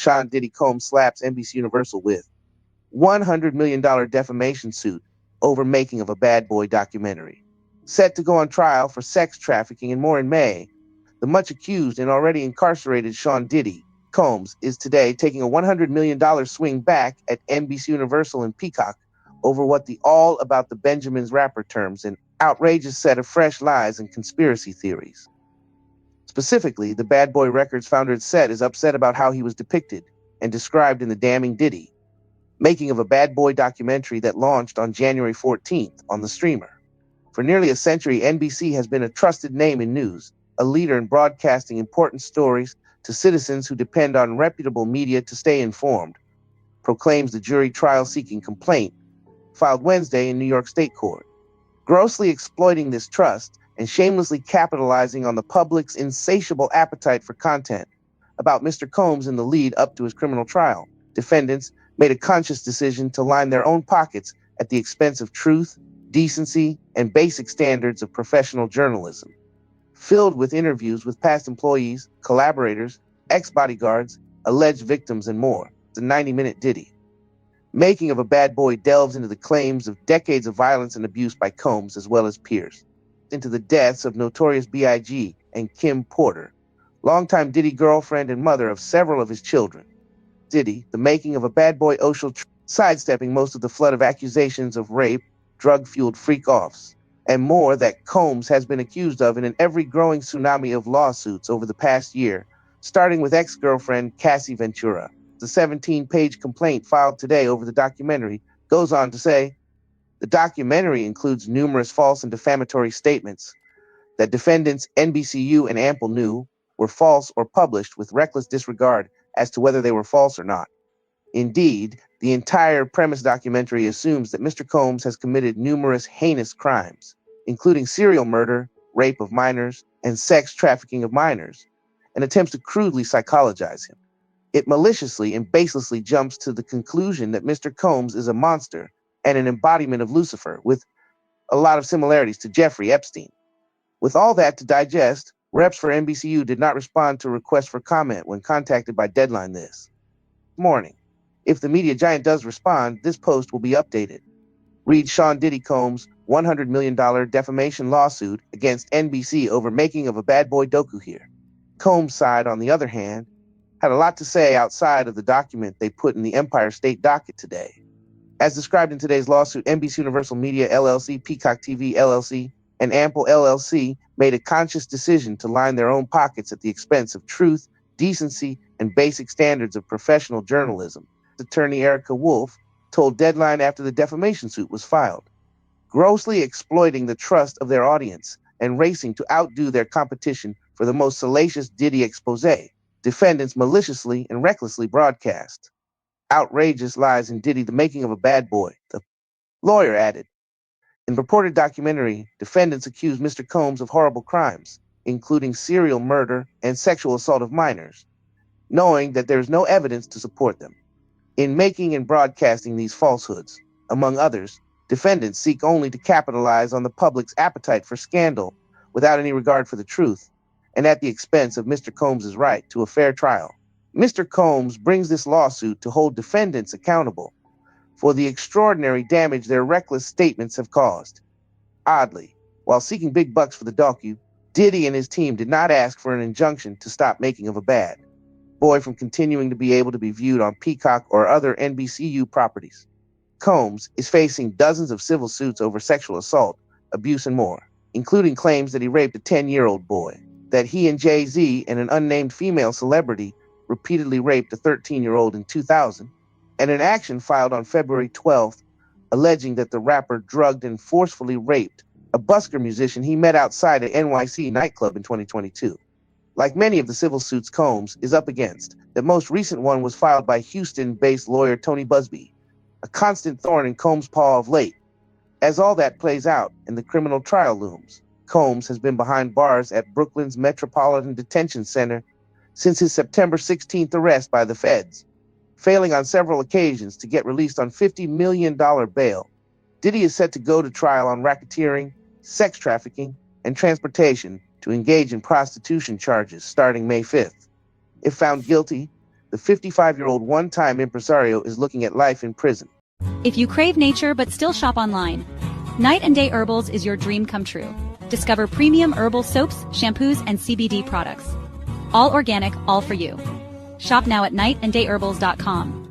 Sean Diddy Combs slaps NBC Universal with $100 million defamation suit over making of a Bad Boy documentary. Set to go on trial for sex trafficking and more in May, the much accused and already incarcerated Sean Diddy Combs is today taking a $100 million swing back at NBC Universal and Peacock over what the All About the Benjamins rapper terms an outrageous set of fresh lies and conspiracy theories. Specifically, the Bad Boy Records founder at set is upset about how he was depicted and described in the damning Diddy, making of a Bad Boy documentary that launched on January 14th on the streamer. For nearly a century, NBC has been a trusted name in news, a leader in broadcasting important stories to citizens who depend on reputable media to stay informed, proclaims the jury trial-seeking complaint filed Wednesday in New York State Court. Grossly exploiting this trust and shamelessly capitalizing on the public's insatiable appetite for content about Mr. Combs in the lead up to his criminal trial, defendants made a conscious decision to line their own pockets at the expense of truth, decency, and basic standards of professional journalism. Filled with interviews with past employees, collaborators, ex-bodyguards, alleged victims, and more, the 90-minute Diddy. Making of a Bad Boy delves into the claims of decades of violence and abuse by Combs as well as peers, into the deaths of Notorious B.I.G. and Kim Porter, longtime Diddy girlfriend and mother of several of his children. Diddy, the making of a Bad Boy sidestepping most of the flood of accusations of rape, drug-fueled freak-offs, and more that Combs has been accused of in an ever-growing tsunami of lawsuits over the past year, starting with ex-girlfriend Cassie Ventura. The 17-page complaint filed today over the documentary goes on to say, the documentary includes numerous false and defamatory statements that defendants NBCU and Ample knew were false or published with reckless disregard as to whether they were false or not. Indeed, the entire premise documentary assumes that Mr. Combs has committed numerous heinous crimes, including serial murder, rape of minors, and sex trafficking of minors, and attempts to crudely psychologize him. It maliciously and baselessly jumps to the conclusion that Mr. Combs is a monster and an embodiment of Lucifer, with a lot of similarities to Jeffrey Epstein. With all that to digest, reps for NBCU did not respond to requests for comment when contacted by Deadline this morning. If the media giant does respond, this post will be updated. Read Sean Diddy Combs' $100 million defamation lawsuit against NBC over making of a Bad Boy docu here. Combs' side, on the other hand, had a lot to say outside of the document they put in the Empire State docket today. As described in today's lawsuit, NBC Universal Media LLC, Peacock TV LLC, and Ample LLC made a conscious decision to line their own pockets at the expense of truth, decency, and basic standards of professional journalism. Attorney Erica Wolf told Deadline after the defamation suit was filed, grossly exploiting the trust of their audience and racing to outdo their competition for the most salacious Diddy expose. Defendants maliciously and recklessly broadcast outrageous lies in Diddy, the making of a Bad Boy, the lawyer added. In purported documentary, defendants accused Mr. Combs of horrible crimes, including serial murder and sexual assault of minors, knowing that there is no evidence to support them. In making and broadcasting these falsehoods, among others, defendants seek only to capitalize on the public's appetite for scandal without any regard for the truth, and at the expense of Mr. Combs' right to a fair trial. Mr. Combs brings this lawsuit to hold defendants accountable for the extraordinary damage their reckless statements have caused. Oddly, while seeking big bucks for the docu, Diddy and his team did not ask for an injunction to stop making of a Bad Boy from continuing to be able to be viewed on Peacock or other NBCU properties. Combs is facing dozens of civil suits over sexual assault, abuse, and more, including claims that he raped a 10-year-old boy, that he and Jay-Z and an unnamed female celebrity repeatedly raped a 13-year-old in 2000, and an action filed on February 12th alleging that the rapper drugged and forcefully raped a busker musician he met outside an NYC nightclub in 2022. Like many of the civil suits Combs is up against, the most recent one was filed by Houston-based lawyer Tony Busby, a constant thorn in Combs' paw of late. As all that plays out and the criminal trial looms, Combs has been behind bars at Brooklyn's Metropolitan Detention Center since his September 16th arrest by the feds, failing on several occasions to get released on $50 million bail. Diddy is set to go to trial on racketeering, sex trafficking, and transportation to engage in prostitution charges starting May 5th. If found guilty, The 55-year-old one-time impresario is looking at life in prison. If you crave nature but still shop online, Night and Day Herbals is your dream come true. Discover premium herbal soaps, shampoos, and CBD products. All organic, all for you. Shop now at nightandayherbals.com.